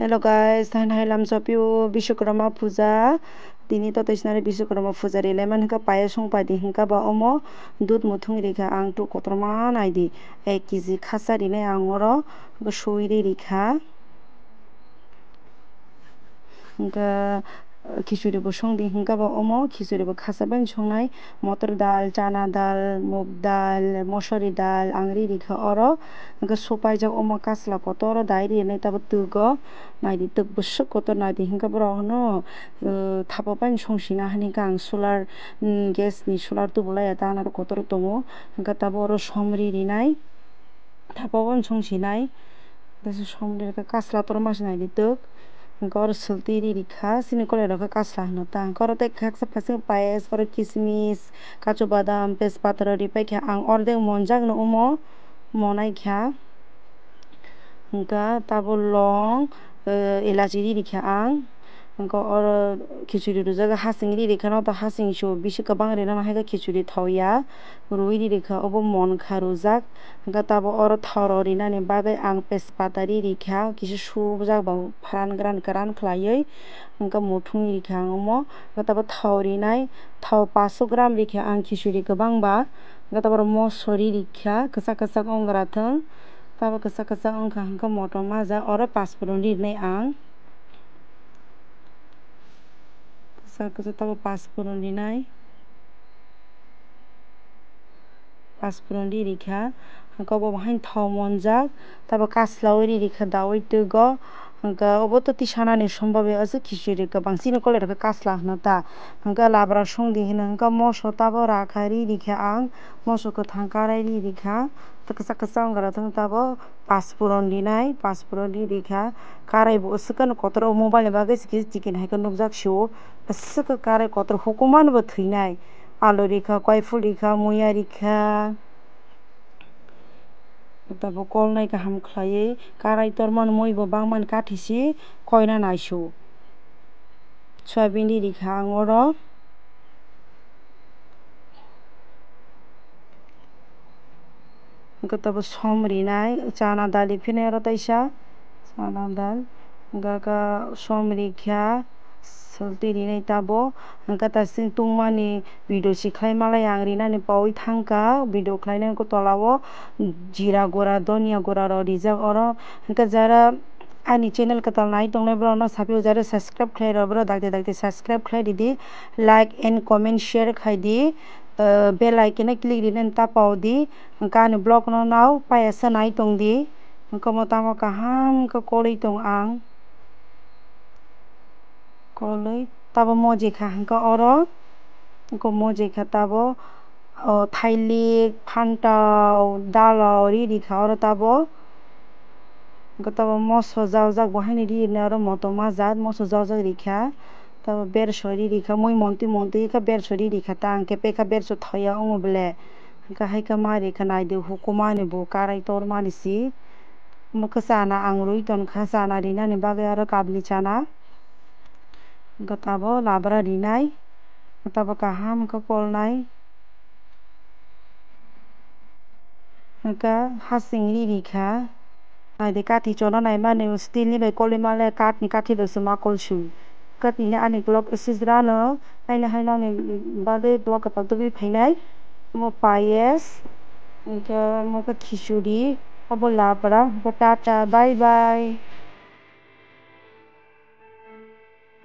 Hello guys, hai lam sopiu Biswakarma puja. Dini to tisnare Biswakarma puja rileman hingka paya songpadi hingka ba omo dud muthung rikha ang tu kotorma naidi 1 kg khasa rinai ang oro sui rikha hingka khichuri bo songdi hingka ba omo khichuri bo khasa bani songnai motor dal chana dal mug dal mosori dal ang rikha oro hingka sopaijak omo kasla kotor dai rinai tabo tugo naidi tuk busuk kotor naidi hingka borok no thapa bani songsina hinkha ang solar gas ni solar tubulai tana kotor tongo hingka tabuk oro som rinai thapa bani songsinai som kasla torma se naidi tuk hingka oro sulti rikha sini kolai rok khe kasla hino ta hingka oro tei payes oro kismis kaju badam tejpata rok ripaikha ang ordek monjak no omo monaikha hingka tabuk long elachi rikha ang hingka oro khichuri rijak hasing rikha no hasing su bisi kwbang rinani haike khichuri thoya rui rikha obo monkha rujak hingka tabuk oro thor rok rinani bagui ang tejpata rikha kisa subjak bo phan goran khlaiui hingka muthung rikha ang omo hingka tabuk thau rinai thau 500 gram rikha ang khichuri kwbangba hingka tabuk oro mosori rikha kwchak kwchak ongkrathok tabuk kwchak kwchak ongkha hingka motom majak oro 5 foron rinai ang kwchak kwchak tabuk 5 foron rinai 5 foron rikha hingka obo haino thau monjak tabuk kasla rikha daui tugo hingka obo to tisanani som babe o khichuri kwbang chini kolai rok khe kasla hino ta hingka labra songdi hino hingka moso tabuk rakha rikha ang moso kwthang karai rikha kwchak kwchak ongkrathok tabuk 5 foron rinai 5 foron rikha karai bo aswkano kotor o mobile ni bagui chikon hai nukjak sio aswk karai kotor hukuman bo thwijnai alu rikha koiful rikha muiya rikha tabuk kolnai kaham khlaiui karai tormani moi bo bangmani kathisi koina naisio soybean rikha ang oro hingka tabuk som rinai chana dal rifinai oro taisa chana dal hingka som rikha sulti rinai tabuk hingka sini tungmani video si khlai malai ang rinani pawui thangka video khlainani tola o jeera gora dhania gora rok rijak oro hingka jara ani channel kwtal nai tongnai borok no sapio jara subscribe khlai rok borok dakti dakti subscribe khlai ridi like and comment share khai di bell icon o click rinani tapao di hingka ani blog no nao paiasa nai tongdi hingka omo tamo kaham khe kolui tong ang kolui tabuk moji kha hingka oro moji kha tabuk thailik pantau dalok rikha oro tabuk hingka tabuk moso jaujak bo haino rinai oro motom majak moso jaujak rikha tabuk berso rikha moi montui khe berso rikha ta hingke pekha berso thoya ong bole hingka haike ma rikha naidi hukumani bo karai tormani si omo khe chana ang rui tongkha chana rinani bagui aro kabli chana hingka tabuk labra rinai tabuk kaham khe kolnai hingka hasing rikha naidi kathi chona naimani steel ni bai kolui male kath ni kathi bai ma kolsoi hingka tini ani okolog sijra no haino ni bagui duwa kwtal tubui fainai omo payes hingka omo khe khichuri obo labra hingka tata bye bye.